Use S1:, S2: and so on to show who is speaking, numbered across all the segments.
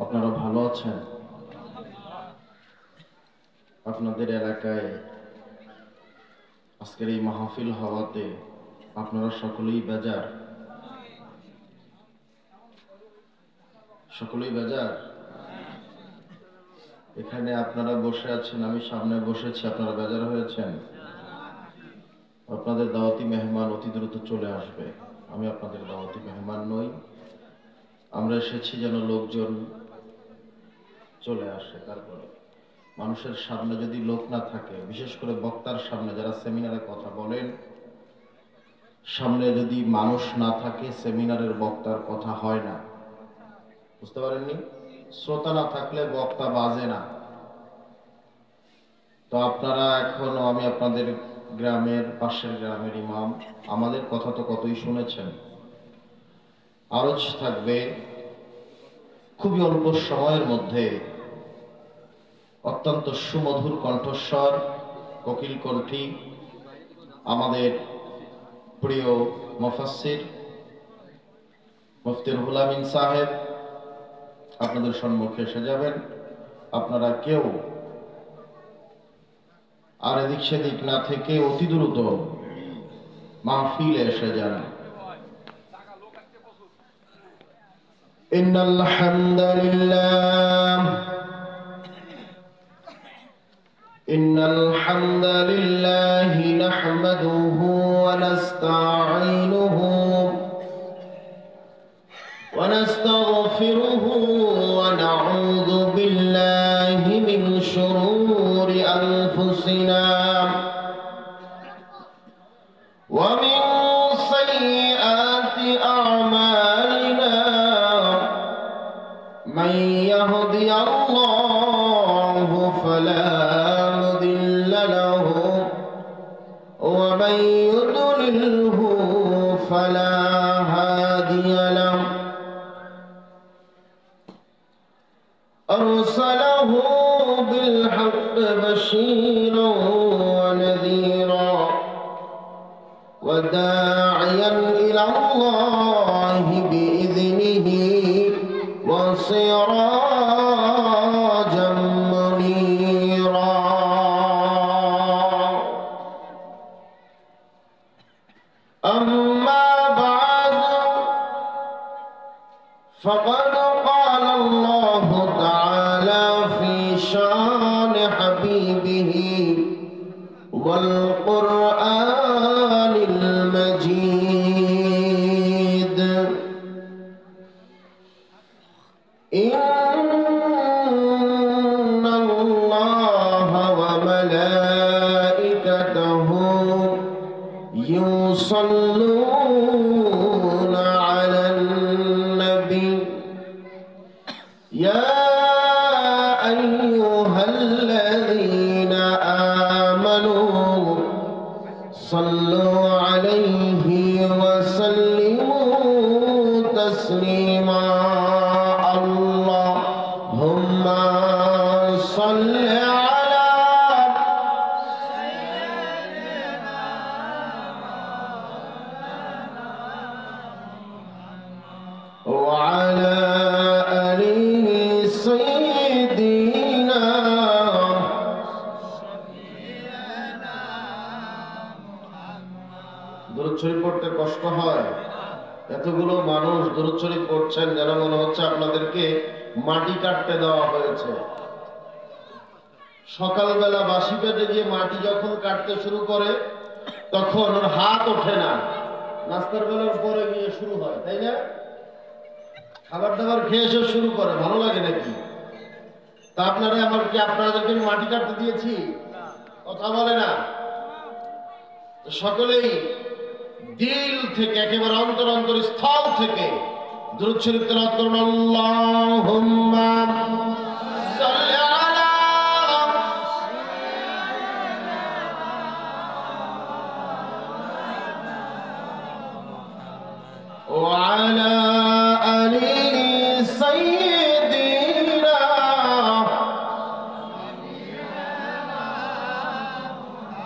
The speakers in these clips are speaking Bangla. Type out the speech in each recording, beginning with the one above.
S1: আপনারা ভালো আছেন? আপনাদের এলাকায় আজকের এই মাহফিল হওয়াতে আপনারা সকলেই বেজার? সকলেই বেজার? এখানে আপনারা বসে আছেন, আমি সামনে বসেছি, আপনারা বেজার হয়েছেন? আপনাদের দাওয়াতি মেহমান অতি দ্রুত চলে আসবে। আমি আপনাদের দাওয়াতি মেহমান নই। আমরা এসেছি যেন লোকজন চলে আসে। তারপরে মানুষের সামনে যদি লোক না থাকে, বিশেষ করে বক্তার সামনে যারা সেমিনারে কথা বলেন, সামনে যদি মানুষ না থাকে সেমিনারের বক্তার কথা হয় না। বুঝতে পারেননি? শ্রোতা না থাকলে বক্তা বাজে না। তো আপনারা এখনো, আমি আপনাদের গ্রামের পাশের গ্রামের ইমাম, আমাদের কথা তো কতই শুনেছেন। আরজ থাকবে খুবই অল্প সময়ের মধ্যে অত্যন্ত সুমধুর কণ্ঠস্বর, কোকিল কণ্ঠী আমাদের প্রিয় মুফাসসির মুফতি রুহুল আমিন সাহেব আপনাদের সম্মুখে এসে যাবেন। আপনারা কেউ আর এদিক সেদিক না থেকে অতি দ্রুত মাহফিলে এসে যান। ইন্নাল হামদালিল্লাহ ইন্নাল হামদালিল্লাহি নাহমাদুহু ওয়া নাস্তাঈনুহু ওয়া নাস্তাগফিরুহু ওয়া নাউযু বিল্লাহি মিন শুরুরি আনফুসিনা ওয়া মিন সাইয়্যাতি আ'মালিনা মান ইয়াহদিয়াল্লাহু ফালা মুদিল্লা লাহু ওয়া মান ইউদ্লিলহু ফালা হাদিয়া লাহু أرسله بالحق بشيرا ونذيرا وداعيا إلى الله بإذنه وسراجا منيرا أما بعد فقد قال الله تعالى في شان حبيبه والقرآن المجيد إن الله وملائكته يصلون على النبي يا أيها الذين آمنوا صلوا عليه وسلموا تسليما اللهم صل على وعلى آله سيدنا দুরূদ শরীফ পড়তে কষ্ট হয়। এতগুলো মানুষ দুরূদ শরীফ পড়ছেন যেন মনে হচ্ছে আপনাদেরকে মাটি কাটতে দেওয়া হয়েছে। সকালবেলা বাসি পেটে গিয়ে মাটি যখন কাটতে শুরু করে তখন ওর হাত ওঠে না, নাস্তার বেলার পরে গিয়ে শুরু হয়, তাই না? খাবার দাবার খেয়ে এসে শুরু করে, ভালো লাগে নাকি? তা আপনারা আমার কি আপনাদেরকে মাটি কাটতে দিয়েছি? কথা বলে না। সকলেই দিল থেকে, একেবারে অন্তর স্থল থেকে দুরূদ শরীফ তেলাওয়াত করুন। আল্লাহুম্মা সাল্লি আলা ওয়া আলা আলি সাইয়্যিদিনা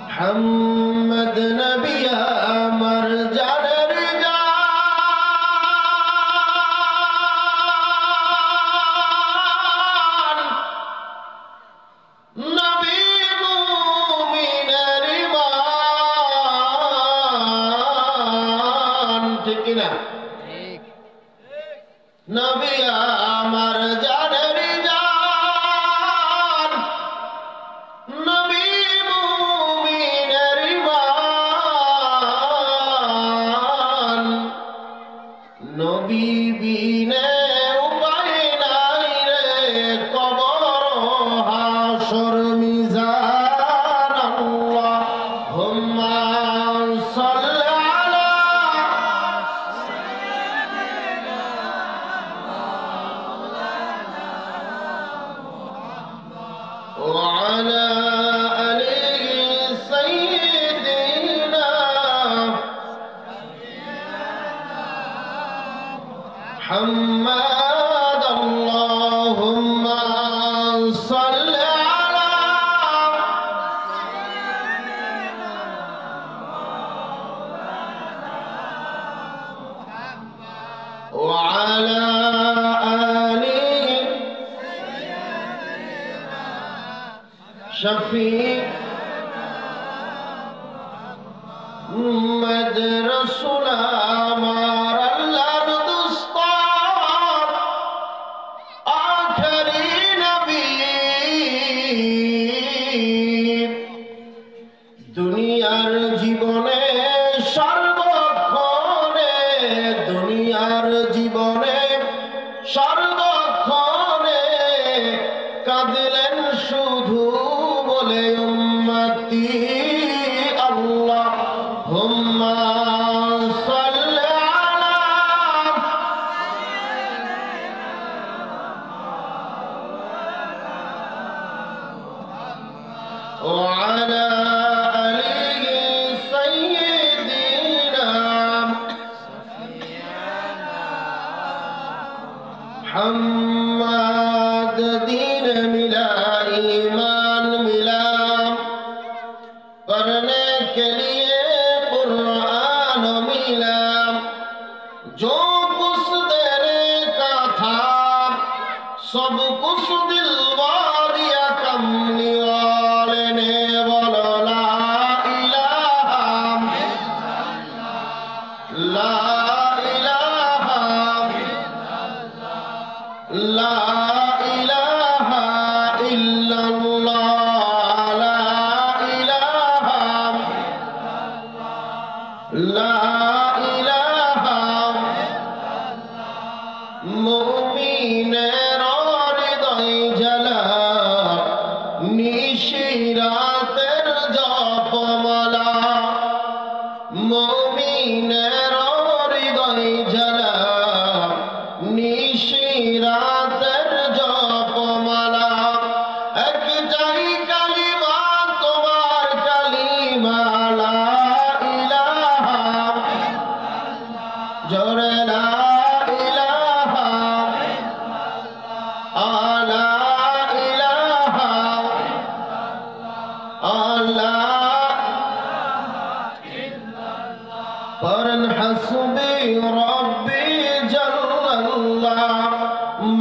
S1: মুহাম্মদ নবী আমার জানের জান নবী আমার জানের জান, নবী মুমিনের ঈমান, নবী বিনে উপায় নাই রে কবর হাসর মিজান। আল্লাহুম্মা সাল্লি আলা ওয়া আলা আলি সাইয়্যিদিনা محمد اللهم صل على وعلى آله شفيع محمد رسول আমার আল্লাহর দোস্ত আখেরি নবী, দুনিয়ার জীবনে সর্বক্ষণে, দুনিয়ার জীবনে সর্বক্ষণে কাঁদিলেন শুধু বলে উম্মতি। আল্লাহুম্মা সাল্লি আলা ওয়া আলা আলি সাইয়্যিদিনা محمد دین ملا ایمان ملا پڑھنے کے لیے قرآن ملا، جو کچھ دینے کا تھا سب کچھ دلوا دیا کملی والے نے، بولو لا الہ لا الہ لا إله إلا الله، لا إله لا إله মুমিনের হৃদয় জ্বালা নিশিরাতের জপমালা, মুমিনের হৃদয় জ্বালা নিশিরাতের জপমালা, একটাই কালিমা তোমার কালিমা লা ইলাহা, জোরে লা ইলাহা লা ইলাহা লা পড়েন হাসবি রব্বি জাল্লাল্লাহ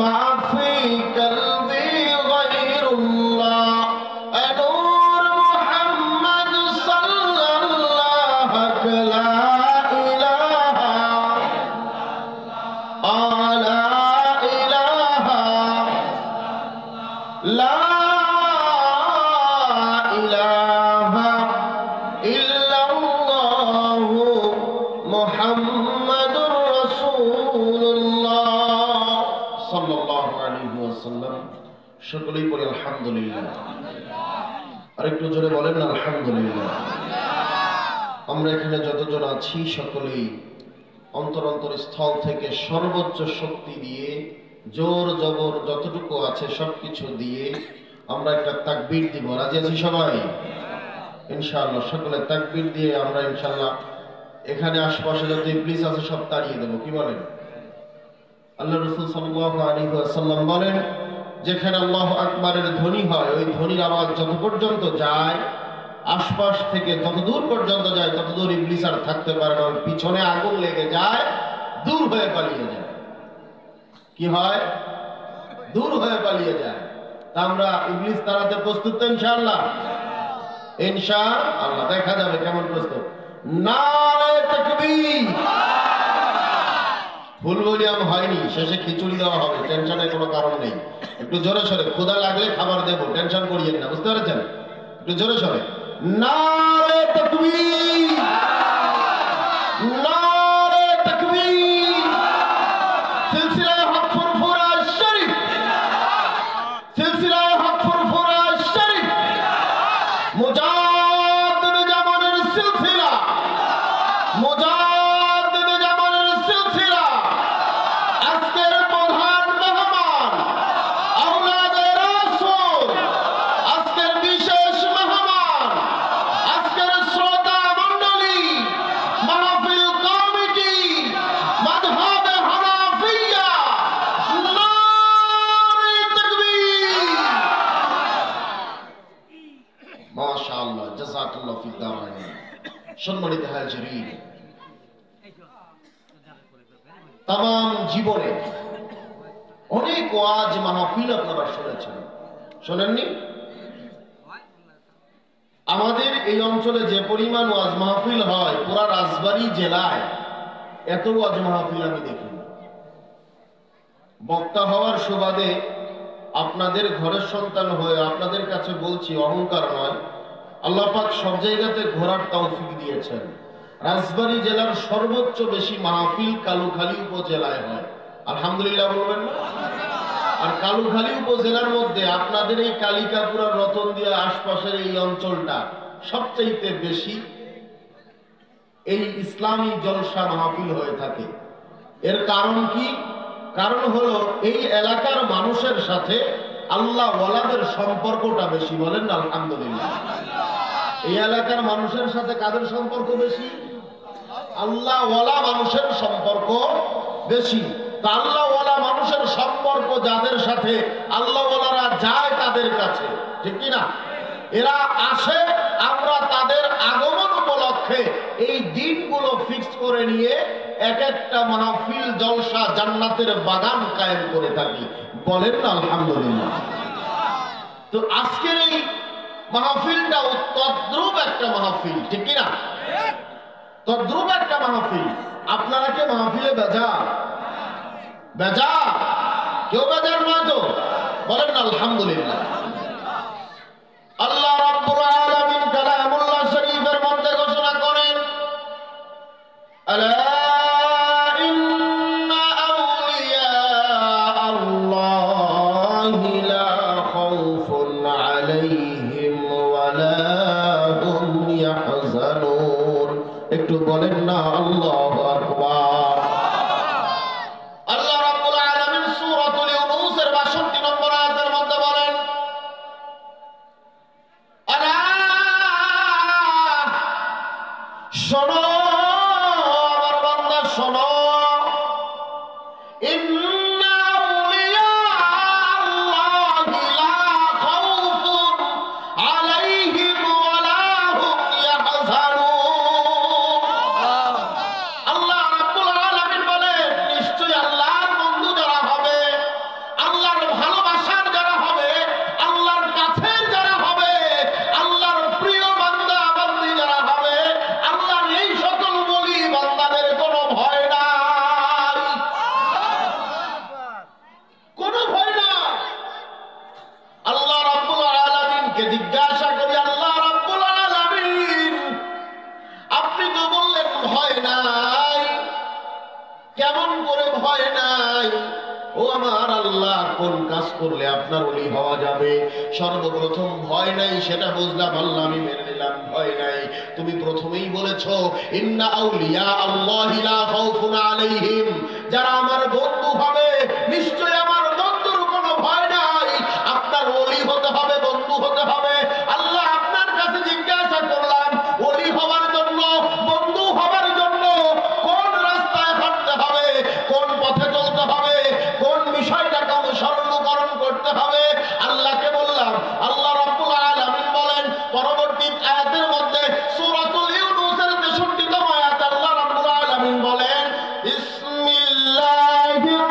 S1: মা ফি কলবি গায়রুল্লাহ, নূর মুহাম্মদ সাল্লাল্লাহু লা ইলাহা লা ইলাহা লা ইলাহা ইল্লাল্লাহু মুহাম্মাদুর রাসূলুল্লাহ সাল্লাল্লাহু আলাইহি ওয়াসাল্লাম। সকলেই বলে আলহামদুলিল্লাহ। আরেকটু জোরে বলেন না আলহামদুলিল্লাহ। আমরা এখানে যতজন আছি সকলেই অন্তর স্থল থেকে সর্বোচ্চ শক্তি দিয়ে জোর জবর যতটুকু আছে সবকিছু দিয়ে আমরা একটা তাকবীর দিব। রাজি আছি সবাই? ইনশাআল্লাহ সকলে তাকবীর দিয়ে আমরা ইনশাআল্লাহ এখানে আশপাশে যত ইবলিস আছে সব তাড়িয়ে দেব। কি বলেন? আল্লাহ রাসূল সাল্লাল্লাহু আলাইহি ওয়াসাল্লাম বলেন, যেখানে আল্লাহু আকবারের ধ্বনি হয় ওই ধ্বনির আওয়াজ যত পর্যন্ত যায়, আশপাশ থেকে যত দূর পর্যন্ত যায় তত দূর ইবলিস আর থাকতে পারে না, পিছনে আগুন লেগে যায়, দূর হয়ে পালিয়ে যায়। কি হয়? দূর হয়ে পালিয়ে যায়। তা আমরা ইবলিস তাড়াতে প্রস্তুত তো ইনশাআল্লাহ? ইনশাআল্লাহ দেখা যাবে কেমন প্রস্তুত। নারে তাকবীর, ফুল ভলিউম হয়নি, শেষে খিচুড়ি দেওয়া হবে, টেনশনের কোনো কারণ নেই। একটু জোরে সরে, ক্ষুধা লাগলে খাবার দেবো, টেনশন করিয়েন না, বুঝতে পেরেছেন? একটু জোরে সরে নারে তাকবীর, নারে তাকবীর। সিলসিলা হক ফুরফুরা শরীফ, সিলসিলা হক ফুরফুরা শরীফ, মুজাদ্দিদ জামানের সিলসিলা, মুজাদ্দিদ জামানের সিলসিলা। আজকের প্রধান মেহমান আওলাদে রাসূল, আজকের বিশেষ মেহমান, আজকের শ্রোতা মণ্ডলী, মাহফিল কমিটি, মাযহাবে হানাফিয়া, নারে তাকবীর। মাশাআল্লাহ, জাযাকাল্লাহু ফিদ দারাইন। সম্মানিত হাজিরিন, তাম জীবনে অনেক ওয়াজ মাহফিল আপনারা শুনেছেন, শোনেননি? আমাদের এই অঞ্চলে যে পরিমাণ ওয়াজ মাহফিল হয়, পুরা রাজবাড়ী জেলায় এত ওয়াজ মাহফিল আমি দেখিনি। বক্তা হওয়ার সুবাদে আপনাদের ঘরের সন্তান হয়ে আপনাদের কাছে বলছি, অহংকার নয়, আল্লাহ পাক সব জায়গাতে ঘোরার তৌফিক দিয়েছেন। রাজবাড়ী জেলার সর্বোচ্চ বেশি মাহফিল কালুখালী উপজেলায় হয়, আলহামদুলিল্লাহ বলবেন না? আর কালুখালী উপজেলার মধ্যে আপনাদের এই কালিকাপুরা, রতনদিয়া আশপাশের এই অঞ্চলটা সবচাইতে বেশি এই ইসলামী জলসা মাহফিল হয়ে থাকে। এর কারণ কি? কারণ হলো এই এলাকার মানুষের সাথে আল্লাহ ওয়ালাদের সম্পর্কটা বেশি, বলেন না আলহামদুলিল্লাহ। এই এলাকার মানুষের সাথে কাদের সম্পর্ক বেশি? আল্লাহ ওয়ালা মানুষের সম্পর্ক বেশি। তা আল্লাহ ওয়ালা মানুষের সম্পর্ক যাদের সাথে, আল্লাহ ওয়ালারা যায় তাদের কাছে, ঠিক কি না? এরা আসে, আমরা তাদের আগমন উপলক্ষে এই দিনগুলো ফিক্স করে নিয়ে এক একটা মাহফিল জলসা জান্নাতের বাগান কায়েম করে থাকি, বলেন না আলহামদুলিল্লাহ। তো আজকের এই মাহফিলটা তদ্রূপ একটা মাহফিল, ঠিক কি না? তদ্রূপ একটা মাহফিল। আপনারা কি মাহফিলে বেজার? বেজার? কেউ বেজার নয় তো? বলেন না আলহামদুলিল্লাহ। আল্লাহ রাব্বুল আলামিন কালামুল্লাহ শরীফের মধ্যে ঘোষণা করেন, আলা ইন্না আউলিয়া আল্লাহি লা খাউফুন আলাইহিম ওয়া লা হুম ইয়াহজানুন। একটু বলেন না আল্লাহু আকবার। আল্লাহ রাব্বুল আলামিন সূরাতুল ইউনূসের ৬২ নম্বর আয়াতের মধ্যে বলেন, আলা শোনো আমার বান্দা, শোনো, ইন্না আউলিয়া আল্লাহি লা খাউফুন আলাইহিম ওয়া লা হুম ইয়াহজানুন। আল্লাহ রাব্বুল আলামিন বলেন, নিশ্চয়ই আল্লাহর বন্ধু যারা হবে, আল্লাহর ভালোবাসার যারা হবে, আল্লাহর কাছের যারা হবে, আল্লাহর প্রিয় বান্দা বান্দি যারা হবে, আল্লাহর এই সকল ওলি বান্দাদের কোনো ভয় নাই, কোনো ভয় নাই। আল্লাহ রাব্বুল আলামিনকে জিজ্ঞাসা করি, আল্লাহ রাব্বুল আলামিন আপনি তো বললেন ভয় নাই, কেমন করে ভয় নাই? ও আমার আল্লাহ, কোন কাজ করলে আপনার ওলি হওয়া যাবে? সর্বপ্রথম ভয় নাই সেটা বুঝলাম, আল্লাহ আমি মেনে নিলাম ভয় নাই। তুমি প্রথমেই বলেছো ইন্না আউলিয়া আল্লাহি লা খাউফুন আলাইহিম, যারা আমার বন্ধু হবে নিশ্চয়ই আমার বন্ধুর কোনো ভয় নাই। আপনার ওলি হতে হবে, বন্ধু হতে হবে। আল্লাহ আপনার কাছে জিজ্ঞাসা করলাম, ওলি হওয়ার জন্য, বন্ধু হওয়ার জন্য কোন রাস্তায় হাঁটতে হবে, কোন পথে চলতে হবে, কোন বিষয়টাকে অনুসরণ করতে হবে? আল্লাহকে বললাম। আল্লাহ রাব্বুল আলামিন বলেন পরবর্তী আয়াতের মধ্যে, সূরাতুল ইউনূসের 63তম আয়াত, আল্লাহ রাব্বুল আলামিন বলেন, বিসমিল্লাহির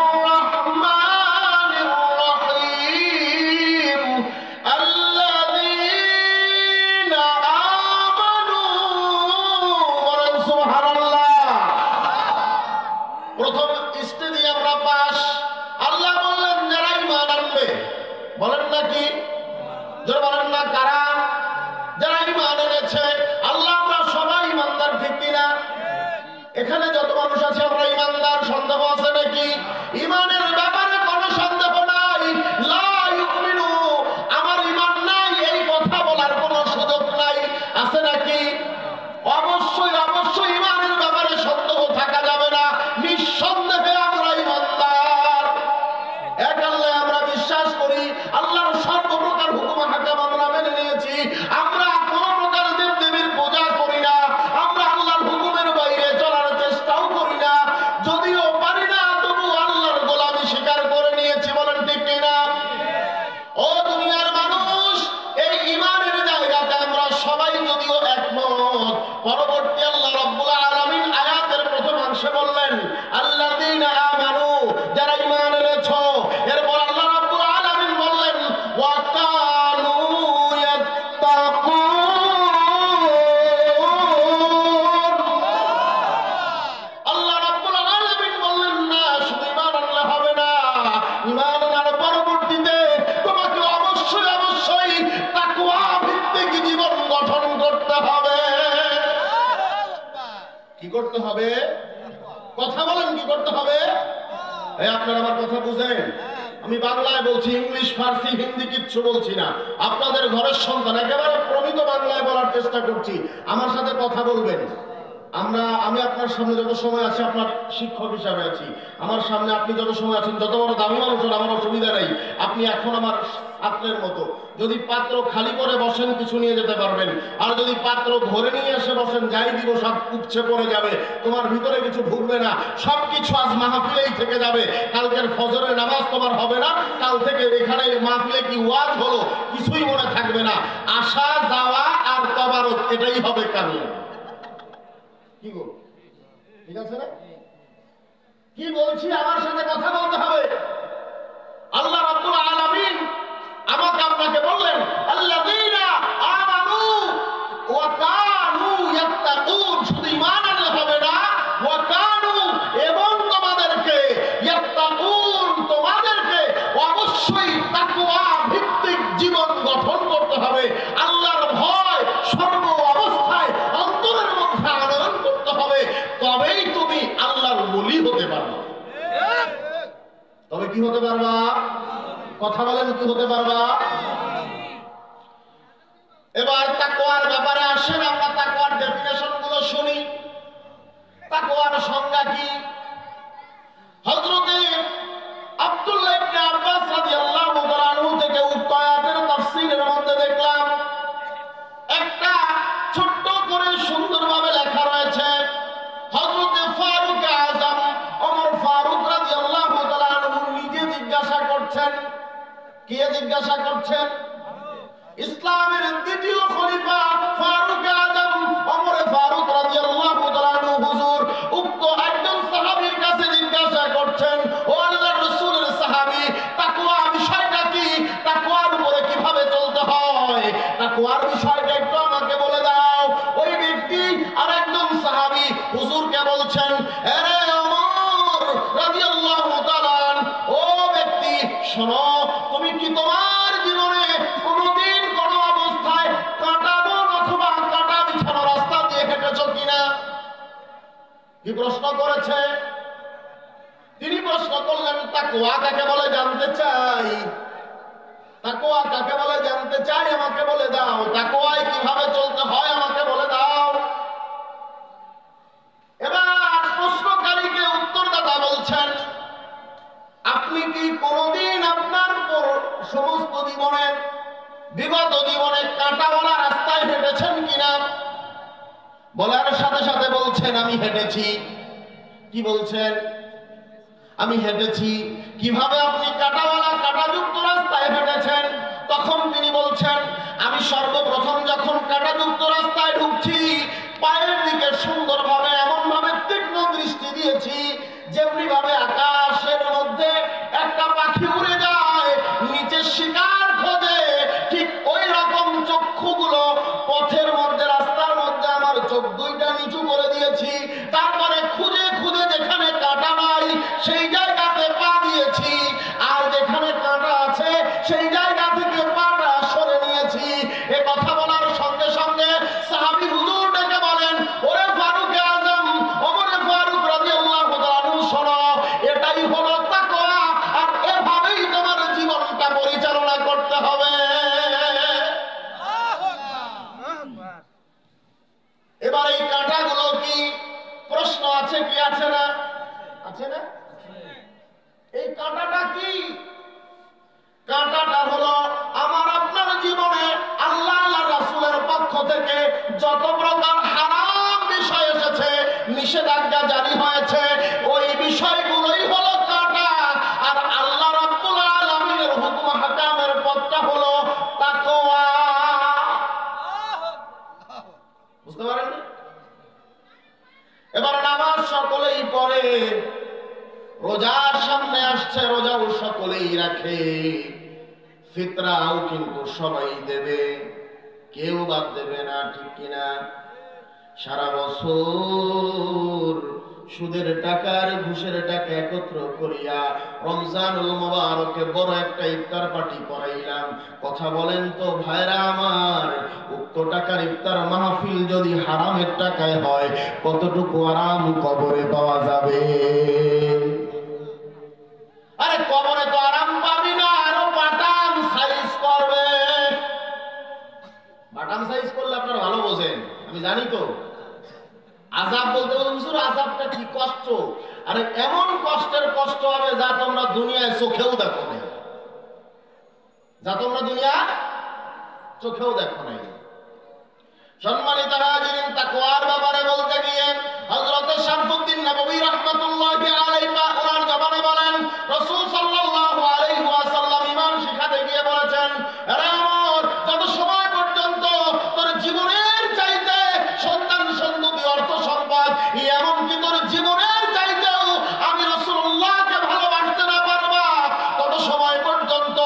S1: করতে হবে? কথা বলেন, কি করতে হবে? এই আপনারা আমার কথা বুঝেন? আমি বাংলায় বলছি, ইংলিশ, ফার্সি, হিন্দি কিচ্ছু বলছি না। আপনাদের ঘরের সন্তান, একেবারে প্রমিত বাংলায় বলার চেষ্টা করছি। আমার সাথে কথা বলবেন। আমি আপনার সামনে যত সময় আছি, আপনার শিক্ষক হিসাবে আছি। আমার সামনে আপনি যত সময় আছেন, যত বড় দামি মানুষ হন, আমার অসুবিধা নেই। আপনি এখন আমার ছাত্রের মতো। যদি পাত্র খালি করে বসেন, কিছু নিয়ে যেতে পারবেন। আর যদি পাত্র ভরে নিয়ে এসে বসেন, যাই দিব সব উপচে পড়ে যাবে, তোমার ভিতরে কিছু ঢুকবে না। সবকিছু আজ মাহফিলেই থেকে যাবে। কালকের ফজরের নামাজ তোমার হবে না। কাল থেকে এখানে মাহফিলে কি ওয়াজ হলো কিছুই মনে থাকবে না। আসা যাওয়া আর তবারক, এটাই হবে কাল। কি গো, ঠিক আছে না? কি বলছি, আমার সাথে কথা বলতে হবে। আল্লাহ রাব্বুল আলামিন আমাকে আপনাকে বললেন, আল্লাযীনা আমানু ওয়া কানু ইয়াত্তাকুন। শুধু ঈমান আনলে হবে না, ওয়া কানু, এবং তোমাদেরকে, ইয়াত্তাকুন, তোমাদেরকে অবশ্যই তাকওয়া ভিত্তিক জীবন গঠন করতে হবে। আল্লাহর ভয় সর্ব অবস্থায় অন্তরের মধ্যে আনয়ন করতে হবে। তবেই তুমি আল্লাহর ওলি হতে পারবে। তবে কি হতে পারবা? কথা বলেন, কি হতে পারবা? এবার তাকওয়ার ব্যাপারে আসেন, আমরা তাকওয়ার ডেফিনেশন গুলো শুনি। তাকওয়ার সংজ্ঞা কি? হযরতে আব্দুল্লাহ ইবনে আব্বাস রাদিয়াল্লাহু তাআলা আনহু থেকে উক্ত আয়াতের তাফসীরের মধ্যে দেখলাম একটা ছোট্ট করে সুন্দরভাবে লেখা রয়েছে। হযরতে ফারুক আযম ওমর ফারুক রাদিয়াল্লাহু তাআলা আনহু নিজে জিজ্ঞাসা করছেন। কে জিজ্ঞাসা করছেন? ইসলামের দ্বিতীয় খলিফা ফারুক আযম ওমর ফারুক রাদিয়াল্লাহু তাআলা আনহু হুজুর উক্ত একজন সাহাবীর কাছে জিজ্ঞাসা করছেন, ও আল্লাহর রাসূলের সাহাবী, তাকওয়া বিষয়টা কি? তাকওয়ার উপরে কিভাবে চলতে হয়? তাকওয়ার বিষয়টা একটু আমাকে বলে দাও। ওই ব্যক্তি আরেকজন সাহাবী হুজুরকে বলছেন, আরে ওমর রাদিয়াল্লাহু তাআলা, ও ব্যক্তি শোনো, তুমি কি তোমার জীবনে কোনোদিন কোনো অবস্থায় কাঁটা বন অথবা কাঁটা বিছানো রাস্তা দিয়ে হেঁটেছো কিনা? কি প্রশ্ন করেছে? তিনি প্রশ্ন করলেন, তাকওয়া কাকে বলে জানতে চাই। তাকওয়া কাকে বলে জানতে চাই, আমাকে বলে দাও। তাকওয়ায় কিভাবে চলতে হয় আমাকে বলে দাও। এবার প্রশ্নকারীকে উত্তরদাতা বলছেন, আপনি কি কোনোদিন আপনার সমস্ত জীবনের, বিগত জীবনে কাঁটাওয়ালা রাস্তায় হেঁটেছেন কিনা? বলার সাথে সাথে বলছেন, আমি হেঁটেছি। কি বলছেন? আমি হেঁটেছি। কিভাবে আপনি কাঁটাওয়ালা, কাঁটাযুক্ত রাস্তায় হেঁটেছেন? তখন তিনি বলছেন, আমি সর্বপ্রথম যখন কাঁটাযুক্ত রাস্তায় ঢুকছি, পায়ের দিকে সুন্দরভাবে এমন ভাবে তীক্ষ্ণ দৃষ্টি দিয়েছি, যেমনি ভাবে আকাশের মধ্যে একটা পাখি উড়ে যায়, নিচে শিকার খোঁজে, ঠিক ওই রকম চক্ষুগুলো পথের মধ্যে, রাস্তার মধ্যে আমার চোখ দুইটা নিচু করে দিয়েছি। তারপরে খুঁজে খুঁজে যেখানে কাঁটা নাই সেই জায়গাতে পা দিয়েছি, আর যেখানে কাঁটা আছে সেই জায়গা থেকে পাটা সরে নিয়েছি। এ কথা বলার সঙ্গে সঙ্গে সাহাবী হুজুর ডেকে বলেন, ওরে ফারুক আযম, ওমরে ফারুক রাদিয়াল্লাহু তাআলা আনহু, শোনো, এটাই হলো তাকওয়া, আর এভাবেই তোমার জীবনটা পরিচালনা করতে হবে। এবার এই কাঁটাগুলো কি? প্রশ্ন আছে কি আছে না? আছে না? এই কাঁটাটা কি? কাঁটাটা হলো আমার আপনার জীবনে আল্লাহ, আল্লাহ রাসূলের পক্ষ থেকে যত প্রকার হারাম বিষয় এসেছে, নিষেধাজ্ঞা জারি হয়েছে, ওই বিষয়গুলোই হলো কাঁটা। আর আল্লাহ রাব্বুল আলামিনের হুকুম হাকামের পথটা হলো তাকওয়া। বুঝতে পারেন? এবার নামাজ সকলেই পড়ে, রোজার সামনে আসছে, রোজাও সকলেই রাখে, ফিতরাও কিন্তু সবাই দেবে, কেউ বাদ দেবে না, ঠিক কিনা? সারা বছর সুদের টাকা আর ঘুষের টাকা একত্র করিয়া রমজানুল মুবারকে বড় একটা ইফতার পার্টি করাইলাম। কথা বলেন তো ভাইরা আমার, উক্ত টাকার ইফতার মাহফিল যদি হারামের টাকায় হয়, কতটুকু আরাম কবরে পাওয়া যাবে? আরে কবরে তো আরাম পাবি না, আরো বাটাম সাইজ করবে। বাটাম সাইজ করলে আপনারা ভালো বোঝেন, আমি জানি তো। আযাব বলতে বলুন হুজুর, আযাবটা কি কষ্ট? আরে এমন কষ্টের কষ্ট হবে যা তোমরা দুনিয়ায় চোখেও দেখো নাই, যা তোমরা দুনিয়া চোখেও দেখো নাই। সম্মানিত হাজিরিন, তাকওয়ার ব্যাপারে বলতে গিয়ে হযরত শরফুদ্দীন নববী রাহমাতুল্লাহি আলাইহি ওনার জবানে বলেন, রাসূল সাল্লাল্লাহু আলাইহি ওয়াসাল্লাম ঈমান শিখাতে গিয়ে বলেছেন, আরে আমার যত সময় পর্যন্ত তোর জীবনের চাইতে সন্তান সন্ততি অর্থ সম্পদ এমন কি তোর জীবনের চাইতেও আমি রাসূলুল্লাহকে ভালোবাসতে না পারবা, তত সময় পর্যন্ত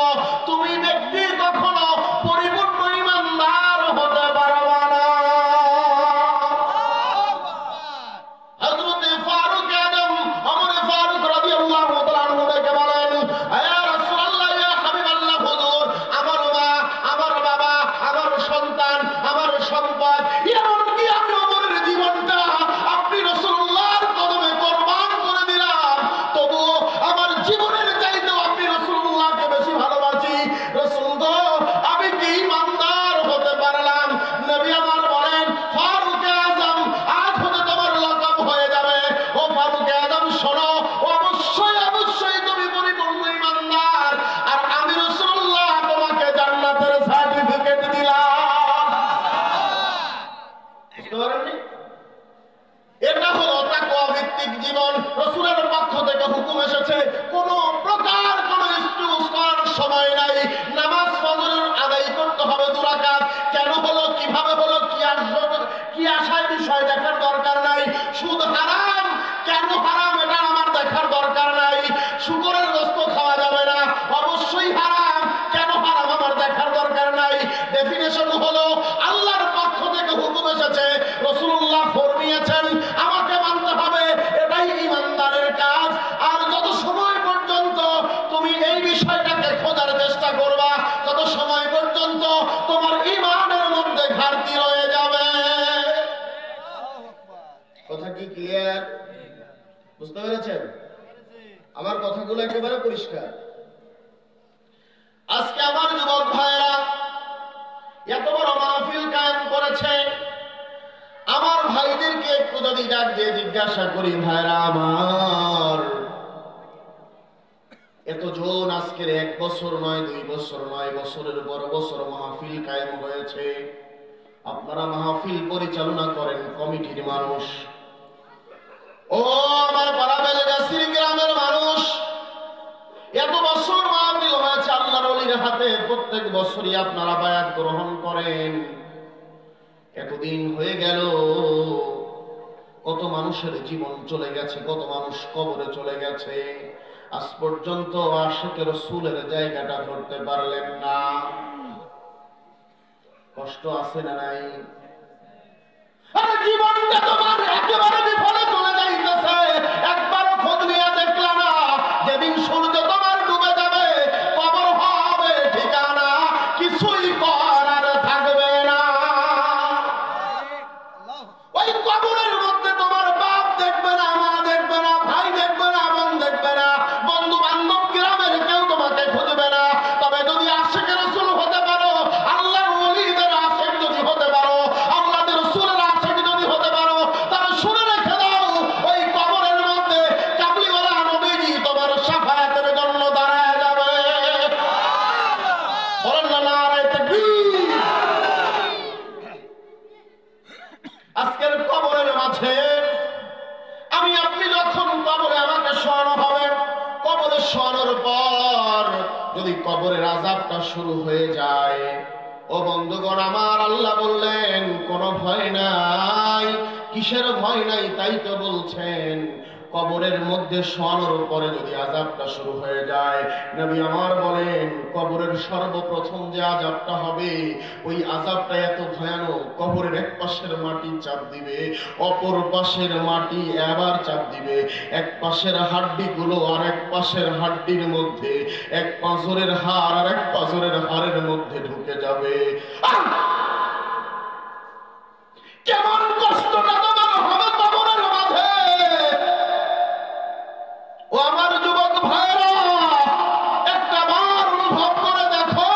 S1: তুমি ব্যক্তি কখনো পরিপূর্ণ ঈমানদার হতে পারবা না। হযরত ফারুক আদম ওমর ফারুক রাদিয়াল্লাহু তাআলা আনহু কে বলেন, ইয়া রাসূলুল্লাহ, ইয়া হাবিবাল্লাহ, হুজুর আমার মা, আমার বাবা, আমার সন্তান, আমার সম্পদ এমন কি আমি ওমরের জীবনটা আপনি রাসূলুল্লাহর কদমে কুরবান করে দিলাম, তবুও আমার জীবনের চাইতেও আপনি রাসূলুল্লাহকে বেশি ভালোবাসি। রাসূল গো, আমি কি ঈমানদার হতে পারলাম? নবী আমার বলেন, ফারুক আযম, আজ হতে তোমার লকব হয়ে যাবে। ও ফারুক আযম শোনো, অবশ্যই অবশ্যই তুমি পরিপূর্ণ ঈমানদার, আর আমি রাসূলুল্লাহ তোমাকে জান্নাতের সার্টিফিকেট দিলাম। বুঝতে পারেননি? এটা হলো তাকওয়া ভিত্তিক জীবন। রাসূলের পক্ষ থেকে হুকুম এসেছে, কোন প্রকার কোন এক্সকিউজ করার সময় নাই। নামাজ ফজরের আদায় করতে হবে 2 রাকাত। কেন হলো, কিভাবে হলো, কি আশায় বিষয় দেখার দরকার নাই। সুদ হারাম, কেন হারাম এটা আমার দেখার দরকার নাই। শুকরের গোশত খাওয়া যাবে না, অবশ্যই হারাম, কেন হারাম আমার দেখার দরকার নাই। ডেফিনেশন হলো আল্লাহর পক্ষ থেকে হুকুম এসেছে, রাসূলুল্লাহ ফরমিয়েছেন, আমাকে মানতে হবে, এটাই ঈমানদারের কাজ। আর যত সময় পর্যন্ত তুমি এই বিষয়টাকে খোঁজার চেষ্টা করবা, তত সময় পর্যন্ত তোমার ঈমানের মধ্যে ঘাটতি রয়ে যাবে। কথা কি ক্লিয়ার? বুঝতে পেরেছেন? আমার কথাগুলো একেবারে পরিষ্কার। আজকে আমার যুবক ভাইরা এত বড় মাহফিল কায়েম করেছে, আমার ভাইদেরকে একটু যদি ডাক দিয়ে জিজ্ঞাসা করি, ভাইরা আমার, এতজন আজকের 1 বছর নয়, 2 বছর নয়, বছরের পর বছর মাহফিল কায়েম হয়েছে। আপনারা মাহফিল পরিচালনা করেন, কমিটির মানুষ। ও আমার পাড়া বেলগাছির গ্রামের মানুষ, এত বছর মাহফিল হয়েছে আল্লাহর ওলির হাতে, প্রত্যেক বছরই আপনারা বায়াত গ্রহণ করেন। এতদিন হয়ে গেল, কত মানুষের জীবন চলে গেছে, কত মানুষ কবরে চলে গেছে, আজ পর্যন্ত আশিকে রাসূলের জায়গাটা ধরতে পারলেন না। কষ্ট আছে না নাই? আরে জীবনটা তোমার একেবারে বিফলে চলে যাইতেছে, একবারও খোঁজ নিয়ে দেখলা না। যেদিন সূর্য তোমার ডুবে যাবে, কবর হবে ঠিকানা, কিছুই করার থাকবে না। ওই কবরের মধ্যে তোমার বাপ দেখবে না, মা দেখবে না, ভাই দেখবে না, বোন দেখবে না, বন্ধু বান্ধব গ্রামের কেউ তোমাকে খুঁজবে না। তবে যদি আশিকে রাসূল হতে পারো, আল্লাহর ওলিদের আশিক যদি হতে পারো, আল্লাহর রাসূলের আশিক যদি হতে পারো, তাহলে শুনে রেখে দাও, ওই কবরের মধ্যে কাবলিওয়ালা নবীজি তোমার শাফায়াতের জন্য দাঁড়ায় যাবে। বলেন না নারায়ে তাকবীর। আজকের কবরের মাঝে আমি আপনি যখন কবরে আমাকে শোয়ানো হবে, কবরে শোয়ানোর পর যদি কবরের আযাবটা শুরু হয়ে যায়, ও বন্ধুগণ আমার, আল্লাহ বললেন কোনো ভয় নাই। কিসের ভয় নাই? তাই তো বলছেন কবরের মধ্যে শোয়ানোর পরে যদি আযাবটা শুরু হয়ে যায়, নবী আমার বলেন কবরের সর্বপ্রথম যে আযাবটা হবে ওই আযাবটা এত ভয়ানক, কবরের এক পাশের মাটি চাপ দিবে, অপর পাশের মাটি আবার চাপ দিবে, এক পাশের হাড্ডিগুলো আর এক পাশের হাড্ডির মধ্যে, এক পাঁজরের হাড় আর এক পাঁজরের হাড়ের মধ্যে ঢুকে যাবে। কেমন কষ্টটা তোমার হবে কবরের মাঝে। ও আমার যুবক ভাইরা, একটা বার অনুভব করে দেখো,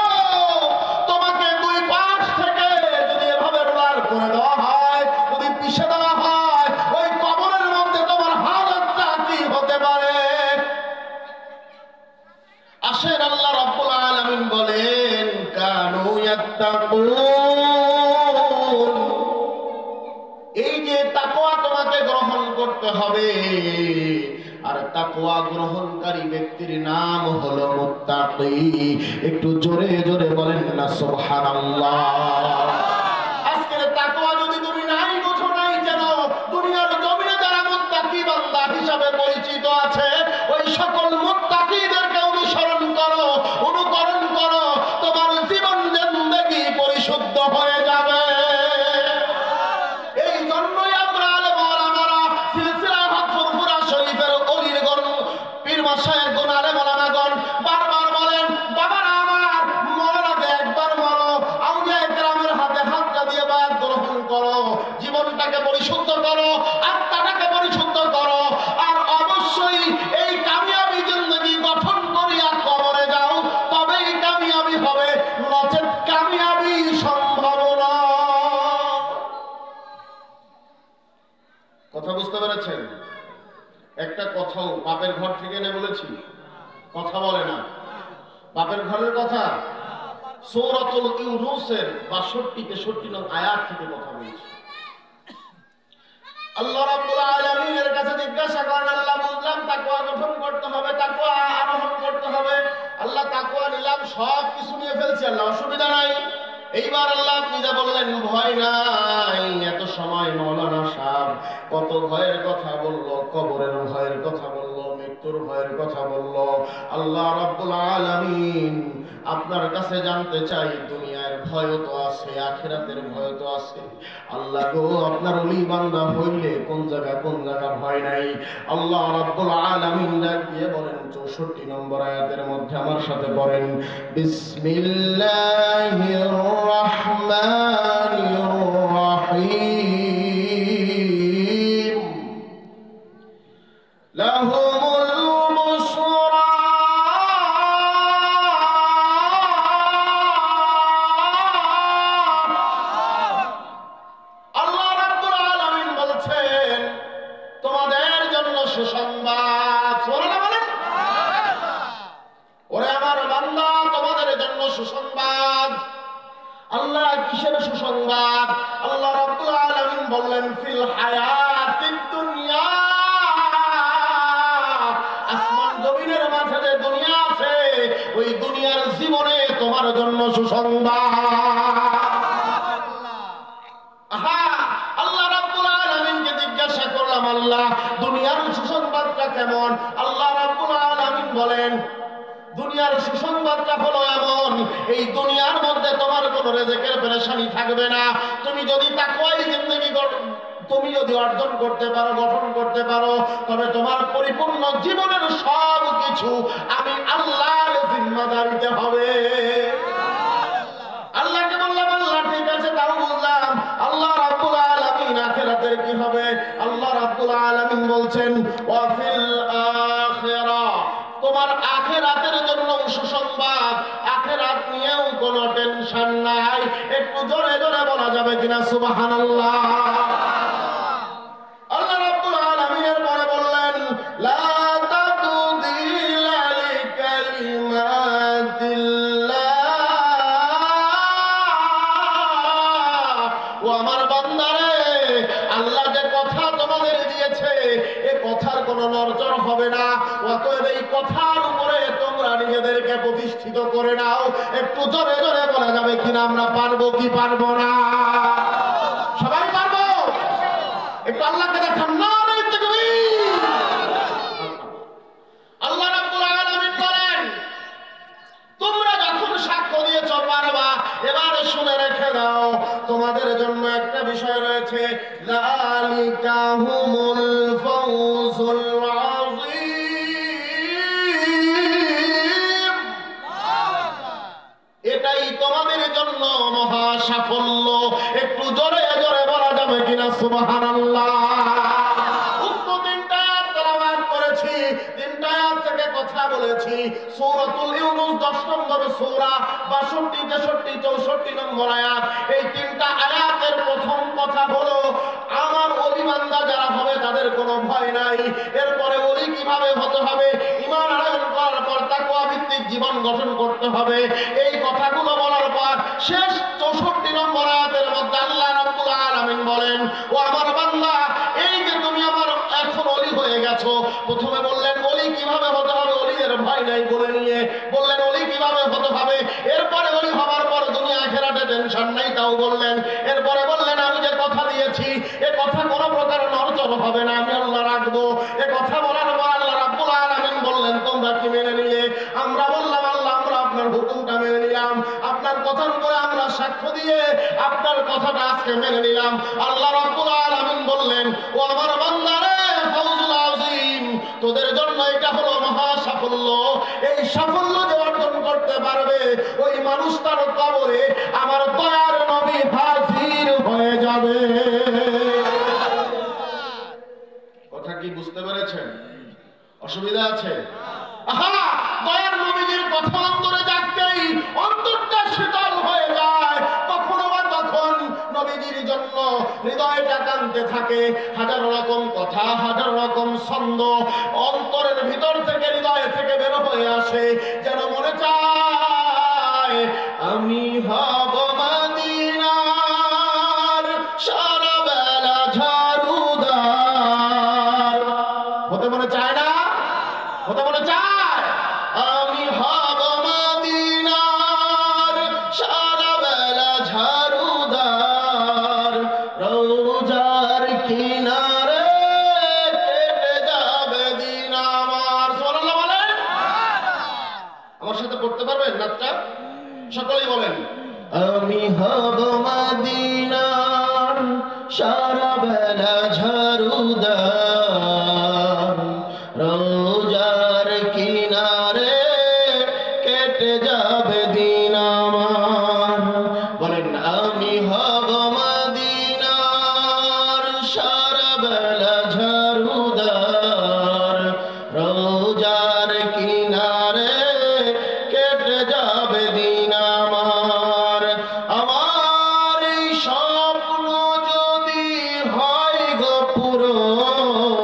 S1: তোমাকে দুই পাশ থেকে যদি এভাবে রোলার করে দেওয়া হয়, যদি পিষে দেওয়া হয়, ওই কবরের মধ্যে তোমার হালতটা কি হতে পারে। আসেন আল্লাহ রাব্বুল আলামিন বলেন কানু ইয়াত্তাকুন, এই যে তাকওয়া তোমাকে গ্রহণ করতে হবে, আর তাকওয়া গ্রহণকারী ব্যক্তির নাম হলো মুত্তাকি। একটু জোরে জোরে বলেন না সুবহানাল্লাহ। আজকের তাকওয়া যদি তুমি নাই বুঝো, নাই জানো, দুনিয়ার জমিনে যারা মুত্তাকি বান্দা হিসাবে পরিচিত আছে, ওই সকল মুত্তাকিদেরকে অনুসরণ করো, অনুকরণ করো, তোমার জীবন জিন্দেগি পরিশুদ্ধ হয়ে যাবে। এই জন্যই আমরা আলেম ওলামারা সিলসিলা হক ফুরফুরা শরীফের অলিরগণ, পীর মাশায়েখগণ, আলেম ওলামাগণ বারবার বলেন, বাবারা আমার, মরাকে একবার মরো, আউলিয়া কেরামের হাতে হাতটা দিয়ে বায়াত গ্রহণ করো, জীবনটাকে পরিশুদ্ধ করো, আত্মাটাকে পরিশুদ্ধ করো, আর অবশ্যই এই কামিয়াবি জিন্দেগি গঠন করিয়া কবরে যাও, তবেই কামিয়াবি হবে, নচেত কামিয়াবি সম্ভব না। কথা বুঝতে পেরেছেন? একটা কথাও বাপের ঘর থেকে এনে বলেছি, কথা বলে না। বাপের ঘরের কথা সূরাতুল ইউনূসের 62-63 নং আয়াত থেকে কথা বলছি। আল্লাহ রাব্বুল আলামিনের কাছে জিজ্ঞাসা করেন, আল্লাহ বুঝলাম তাকওয়া গঠন করতে হবে, তাকওয়া আরোহণ করতে হবে, আল্লাহ তাকওয়া নিলাম, সব কিছু নিয়ে ফেলছি, আল্লাহ অসুবিধা নাই। এইবার আল্লাহ নিজে বললেন ভয় নাই। এত সময় মাওলানা সাহেব কত ভয়ের কথা বললো, কবরের ভয়ের কথা বললো, মৃত্যুর ভয়ের কথা বললো। আল্লাহ রাব্বুল আলামিন আপনার কাছে জানতে চাই, দুনিয়ার ভয় তো আছে, আখিরাতের ভয় তো আছে। আল্লাহ গো, আপনার ওলি বান্দা হইলে কোন জায়গা ভয় নাই। আল্লাহ রাব্বুল আলামিন ডাক দিয়ে বলেন 64 নম্বর আয়াতের মধ্যে, আমার সাথে পড়েন, বিসমিল্লাহির রহমানির রহিম, লাহুমুল বুশরা আল্লাহ রাব্বুল আলামিন বলছেন তোমাদের জন্য সুসংবাদ। সুবহানাল্লাহ বলেন। ওরে আমার বান্দা, তোমাদের জন্য সুসংবাদ। আল্লাহ কিসের সুসংবাদ? আল্লাহ রাব্বুল আলামিন বললেন ফিল হায়াতিদ দুনিয়া, আসমান জমিনের মাঝে যে দুনিয়া আছে, ওই দুনিয়ার জীবনে তোমার জন্য সুসংবাদ। আল্লাহ রাব্বুল আলামিনকে জিজ্ঞাসা করলাম, আল্লাহ দুনিয়ার সুসংবাদটা কেমন? আল্লাহ রাব্বুল আলামিন বলেন দুনিয়ার সুসংবাদটা হলো এমন, এই দুনিয়ার মধ্যে তোমার কোনো রিজিকের পেরেশানি থাকবে না। তুমি যদি তাকওয়াই জিন্দেগি তুমি যদি অর্জন করতে পারো, গঠন করতে পারো, তবে তোমার পরিপূর্ণ জীবনের সব কিছু আমি আল্লাহর জিম্মাদারিতে হবে। আল্লাহকে বললাম, আল্লাহ ঠিক আছে, তাও বুঝলাম। আল্লাহ রাব্বুল আলামিন আখিরাতের কি হবে? আল্লাহ রাব্বুল আলামিন বলছেন ওয়া ফিল আখিরাহ, তোমার আখিরাতের জন্য সুসংবাদ, আখিরাত নিয়েও কোনো টেনশন নাই। একটু জোরে জোরে বলা যাবে কিনা সুবহানাল্লাহ? আল্লাহ রাব্বুল আলামিনের পরে বললেন লা তাবদীলা লিকালিমাতিল্লাহ। ও আমার বান্দারে, আল্লাহ যে কথা তোমাদের দিয়েছে, এ কথার কোনো নড়চড় হবে না। অতএব এই কথার উপরে তোমরা নিজেদেরকে প্রতিষ্ঠিত করে নাও। একটু জোরে জোরে বলা যাবে কিনা? আমরা পারবো কি পারবো না? সবাই পারবো? একটু আল্লাহকে দেখান, নারে তাকবীর। যালিকা হুমুল ফাউজুল আযীম। এটাই তোমাদের জন্য মহা সাফল্য। একটু জোরে জোরে বলা যাবে কিনা সুবহানাল্লাহ। কথা বলেছি সূরাতুল ইউনূস 10 নম্বর সূরা 62, 63, 64 নম্বর আয়াত। এই তিনটা আয়াতের প্রথম কথা হলো আমার ওলি বান্দা যারা হবে তাদের কোনো ভয় নাই। এরপরে ওলি কিভাবে হতে হবে, ঈমান আনয়ন করার পর তাকওয়া ভিত্তিক জীবন গঠন করতে হবে। এই কথাগুলো বলার পর শেষ 64 নম্বর আয়াতের মধ্যে আল্লাহ রাব্বুল আলামিন বলেন, ও আমার বান্দা, এই যে তুমি আমার এখন ওলি হয়ে গেছো। প্রথমে বললেন ওলি কিভাবে হতে হবে, ওলিদের ভয় নাই বলে নিয়ে বললেন ওলি কিভাবে হতে হবে। এরপরে ওলি হওয়ার পর দুনিয়া আখিরাতে টেনশন নাই তাও বললেন। এরপরে বললেন আমি যে কথা দিয়েছি এ কথা কোনো প্রকার নড়চড় হবে না, আমি আল্লাহ রাখবো। এ কথা বলার পর আল্লাহ রাব্বুল আলামিন বললেন তোমরা কি মেনে নিলে? আমরা বললাম আল্লাহ আমরা আপনার হুকুমটা মেনে নিলাম, আপনার কথার উপরে আমরা সাক্ষ্য দিয়ে আপনার কথাটা আজকে মেনে নিলাম। আল্লাহ রাব্বুল আলামিন বললেন, ও আমার বান্দারে, ফাউজুল আযীম, তোদের জন্য এটা হলো মহা সাফল্য। এই সাফল্য যে অর্জন করতে পারবে ওই মানুষটার কবরে আমার দয়ার নবী হাজির হয়ে যাবে। কথা কি বুঝতে পেরেছেন? অসুবিধা আছে? আহা, দয়ার নবীর কথা অন্তরে জাগতেই অন্তরটা শীতল হয়ে যায়। কখনো বা তখন নবীজির জন্য হৃদয়টা কাঁদতে থাকে। হাজার রকম কথা, হাজার রকম ছন্দ অন্তরের ভিতর থেকে, হৃদয় থেকে বের হয়ে আসে, যেন মনে চায় আমি হব মদিনার সারা বেলা ঝাড়ুদার। হতে মনে চায় না? হতে মনে চায় আমি হব মদিনার সারা বেলা ঝাড়ুদার, রোজার কিনারে কেটে যাবে দিন আমার। সুবহানাল্লাহ বলেন। আমার সাথে পড়তে পারবেন নাচটা? সকলেই বলেন আমি হব মদিনার সারা বেলা ঝাড়ুদার, রোজার কিনারে কেটে যাবে দিন আমার। বলেন আমি হব মদিনার সারা বেলা ঝাড়ুদার, রোজার কিনারে কেটে যাবে দিন আমার। আমার এই স্বপ্ন যদি হয় গো পূরণ,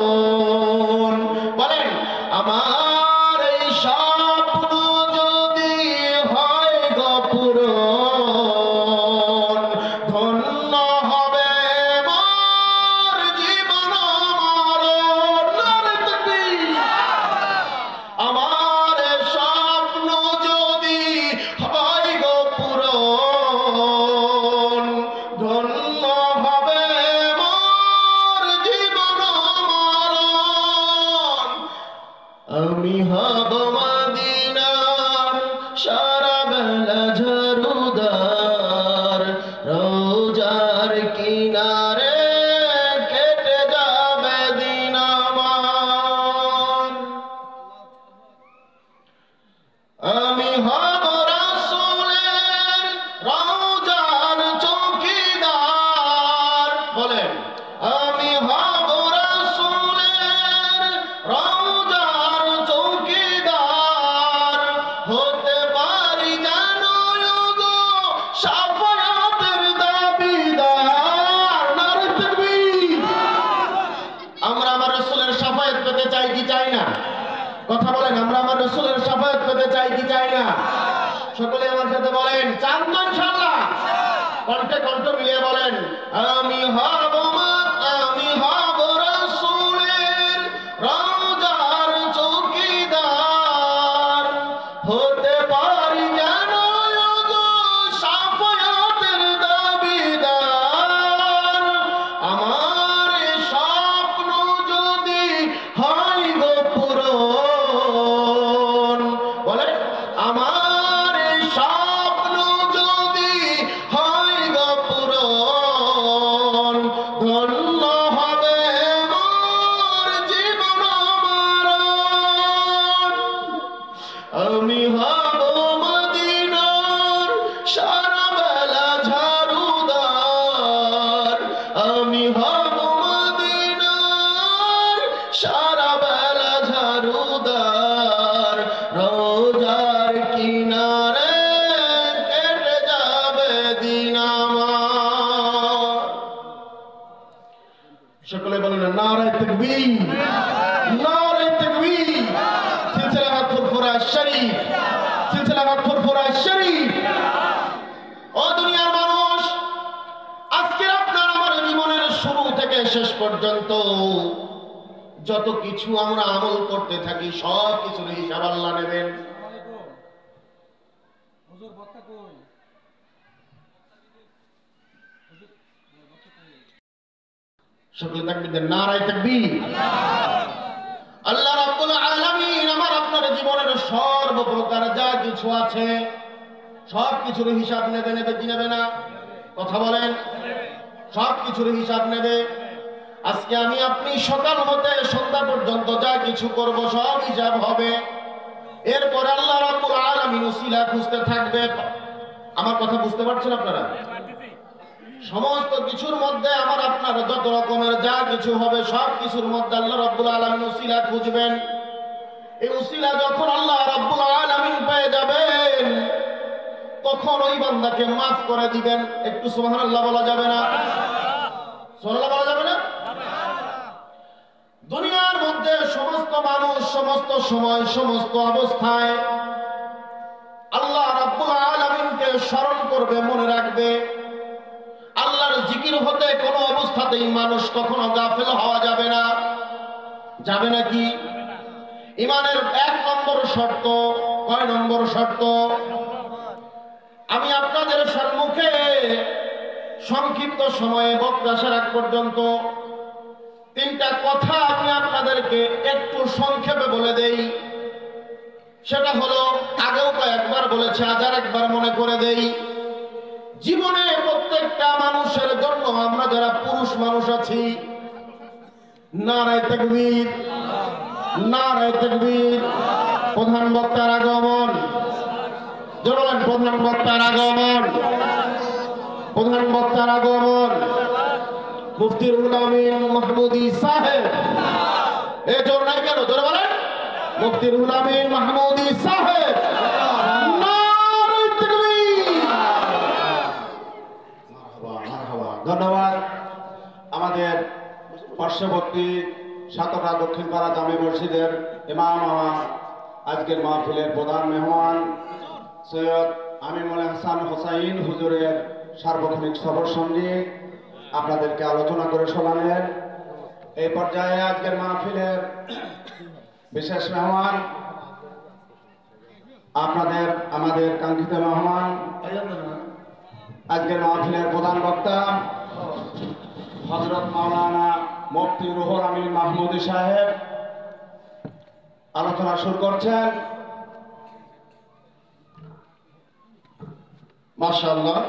S1: বলেন আমার এই স্বপ্ন যদি হয় গো পূরণ, ধন্য হবে মোর জীবন মরণ। আমার স্বপ্ন যদি হয় গো পূরণ, ধন্য হবে মোর জীবন মরণ। আমি হব মদিনার সারা বেলা ঝাড়ুদার, রোজার কিনারে কেটে যাবে দিন আমার। আমি হব রাসূলের রওজার চৌকিদার। বলেন আমি হব রাসূলের রওজার চৌকিদার, হতে পারি যেন গো শাফায়াতের দাবিদার। নারে তাকবীর। আমরা আমার রাসূলের শাফায়াত পেতে চাই কি চাই না? কথা বলেন আমরা আমার রাসূলের শাফায়াত পেতে চাই কি চাই না? সকলে আমার সাথে বলেন চান তো ইনশাআল্লাহ? কণ্ঠে কণ্ঠ মিলিয়ে বলেন আমি হব আমি হব রাসূলের রওজার চৌকিদার, হতে পারি যেন গো শাফায়াতের দাবিদার। আমার স্বপ্ন যদি হয় গো পূরণ, বলে আমার স্বপ্ন যদি হয় গো পূরণ, ধন্য হব মদিনার সারা বেলা ঝাড়ুদার, আমি হব মদিনার সারা বেলা ঝাড়ুদার, রোজার কিনারে কেটে যাবে দিন আমার। সকলে বলেন নারায়ে তাকবীর, নারায়ে তাকবীর। সিলসিলা হক ফুরফুরা শরীফ, সিলসিলা হক ফুরফুরা শরীফ। ও দুনিয়ার মানুষ, আজকের আপনার আমার জীবনের শুরু থেকে শেষ পর্যন্ত যত কিছু আমরা আমল করতে থাকি সব কিছুর হিসাব আল্লাহ নেবেন। সকলে তাকবীর দেন, নারায়ে তাকবীর। আল্লাহ রাব্বুল আলামিন আমার আপনার জীবনের সর্বপ্রকার যা কিছু আছে সব কিছুর হিসাব নেবে, নেবে কি নেবে না? কথা বলেন। সব কিছুর হিসাব নেবে। আজকে আমি আপনি সকাল হতে সন্ধ্যা পর্যন্ত যা কিছু করব সব হিসাব হবে। এরপরে আল্লাহ রাব্বুল আলামিন উসিলা খুঁজতে থাকবে। আমার কথা বুঝতে পারছেন আপনারা? সমস্ত কিছুর মধ্যে আমার আপনার যত রকমের যা কিছু হবে সব কিছুর মধ্যে আল্লাহ রাব্বুল আলামিন উসিলা খুঁজবেন। এই উসিলা যখন আল্লাহ রাব্বুল আলামিন পেয়ে যাবেন তখন ওই বান্দাকে মাফ করে দিবেন। একটু সুবহানাল্লাহ বলা যাবে না? সুবহানাল্লাহ বলা যাবে না? দুনিয়ার মধ্যে সমস্ত মানুষ সমস্ত সময় সমস্ত অবস্থায় আল্লাহ রাব্বুল আলামিনকে স্মরণ করবে, মনে রাখবে। আল্লাহর জিকির হতে কোনো অবস্থাতেই মানুষ কখনো গাফেল হওয়া যাবে না। যাবে নাকি? ঈমানের 1 নম্বর শর্ত। কয় নম্বর শর্ত? আমি আপনাদের সম্মুখে সংক্ষিপ্ত সময়ে বক্তব্য রাখ পর্যন্ত 3টা কথা আমি আপনাদেরকে একটু সংক্ষেপে বলে দেই। সেটা হলো, আগেও কয়েকবার বলেছি, আজ আরেকবার মনে করে দেই। জীবনে প্রত্যেকটা মানুষের জন্য আমরা যারা পুরুষ মানুষ আছি, নারায়ে তাকবীর, নারায়ে তাকবীর। প্রধান বক্তার আগমন, জোরে প্রধান বক্তার আগমন, প্রধান বক্তার আগমন। মুফতি রুহুল আমিন মাহমুদী সাহেব, এই জোর নাই কেন? জোরে বলেন। মুফতি রুহুল আমিন মাহমুদী সাহেব, নারায়ে তাকবীর।
S2: ধন্যবাদ। আমাদের পার্শ্ববর্তী সাতরা দক্ষিণপাড়া জামে মসজিদের ইমাম, আমার আজকের মাহফিলের প্রধান মেহমান সৈয়দ আমিনুল হাসান হোসাইন হুজুরের সার্বক্ষণিক সফর সঙ্গী আপনাদেরকে আলোচনা করে শোনালেন। এই পর্যায়ে আজকের মাহফিলের বিশেষ মেহমান, আপনাদের আমাদের কাঙ্ক্ষিত মেহমান, আজকের মাহফিলের প্রধান বক্তা হযরত মাওলানা মুফতি রুহুল আমিন মাহমুদী সাহেব আলোচনা শুরু করছেন।
S1: মাশাআল্লাহ,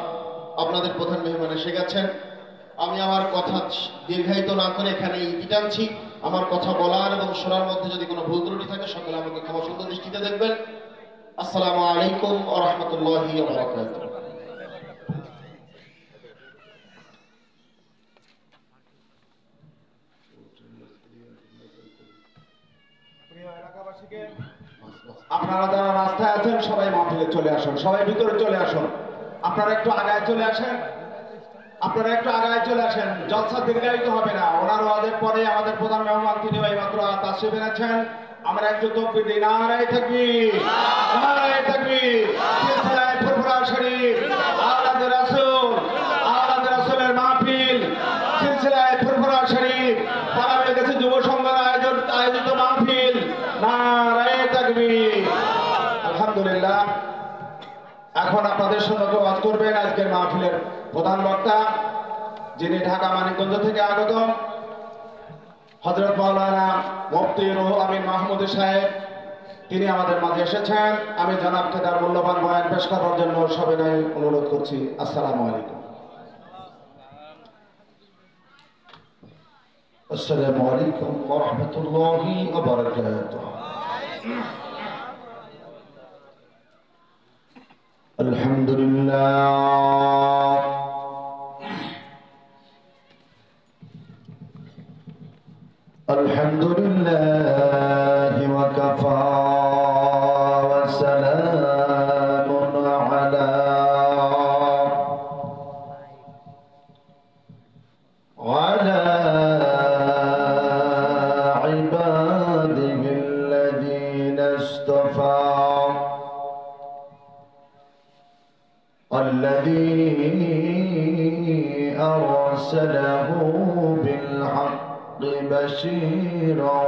S1: আপনাদের প্রধান মেহমান এসে গেছেন। আমি আমার কথা দীর্ঘায়িত না করে এখানে ইতি টানছি। আমার কথা বলার এবং শোনার মধ্যে যদি কোনো ভুল ত্রুটি থাকে সকলে আমাকে ক্ষমা সুন্দর দৃষ্টিতে দেখবেন। আসসালামু আলাইকুম ওয়া রাহমাতুল্লাহি ওয়া বারাকাতুহু।
S2: আপনারা যারা রাস্তায় আছেন সবাই মাহফিলে চলে আসুন, সবাই ভিতরে চলে আসুন। আপনারা একটু আগায় চলে আসেন, আপনারা একটু আগায় চলে আসেন। জলসা দীর্ঘায়িত হবে না। ওনার ওয়াজের পরে আমাদের প্রধান মেহমান তিনি এইমাত্র তাশরিফ এনেছেন। আমরা একটু তাকবীর দিই, নারায়ে তাকবীর, নারায়ে তাকবীর। সিলসিলায়ে ফুরফুরা শরীফ, আওলাদে রাসূল, আওলাদে রাসূলের মাহফিল, সিলসিলায়ে ফুরফুরা শরীফ, পাড়ায় গেছে যুব সংঘের আয়োজিত মাহফিল। নারায়ে তাকবীর। আলহামদুলিল্লাহ। এখন আপনাদের সঙ্গে ওয়াজ করবেন আজকের মাহফিলের প্রধান বক্তা, যিনি ঢাকা মানিকগঞ্জ থেকে আগত হযরত মাওলানা মুফতি রুহুল আমিন মাহমুদী সাহেব। তিনি আমাদের মাঝে এসেছেন। আমি জনাবকে তার মূল্যবান বয়ান পেশ করার জন্য সবিনয় অনুরোধ করছি। আসসালামু আলাইকুম।
S3: আসসালামু আলাইকুম ওয়া রাহমাতুল্লাহি ওয়া বারাকাতুহু। الحمد لله الحمد لله وكفى وسلام على عباده الذين اصطفى الذي أرسله بالحق بشيرا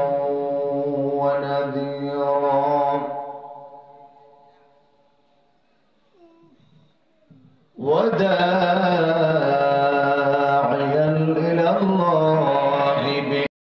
S3: ونذيرا وداعيا